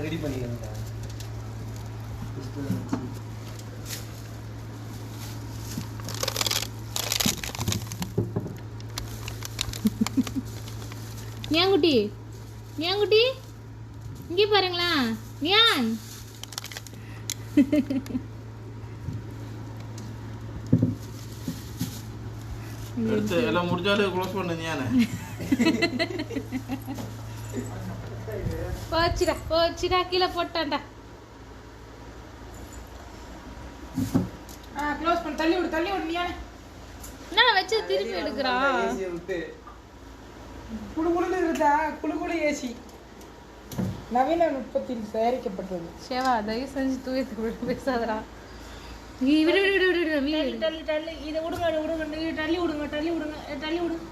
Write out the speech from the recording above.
Ready பண்ணிக்கிறேன். நியாங்குட்டி நியாங்குட்டி இங்கே பாருங்களா நியான். எல்லாம் முடிஞ்சாலும் க்ளோஸ் பண்ணு நியானே. போச்சுடா கீழே போட்டான்டா. க்ளோஸ் பண்ணு. தள்ளி விடு நியானே. என்ன வச்சு திருப்பி எடுக்கிறான். குளுகுளுன்னு இருக்குதா? குளுகுளு ஏசி நவீன நுட்பத்தில் தயாரிக்கப்பட்டது. சேவா தயவு செஞ்சு தூயத்துக்கு பேசாதடா. விடு தள்ளி இதை விடுங்க. தள்ளி விடுங்க.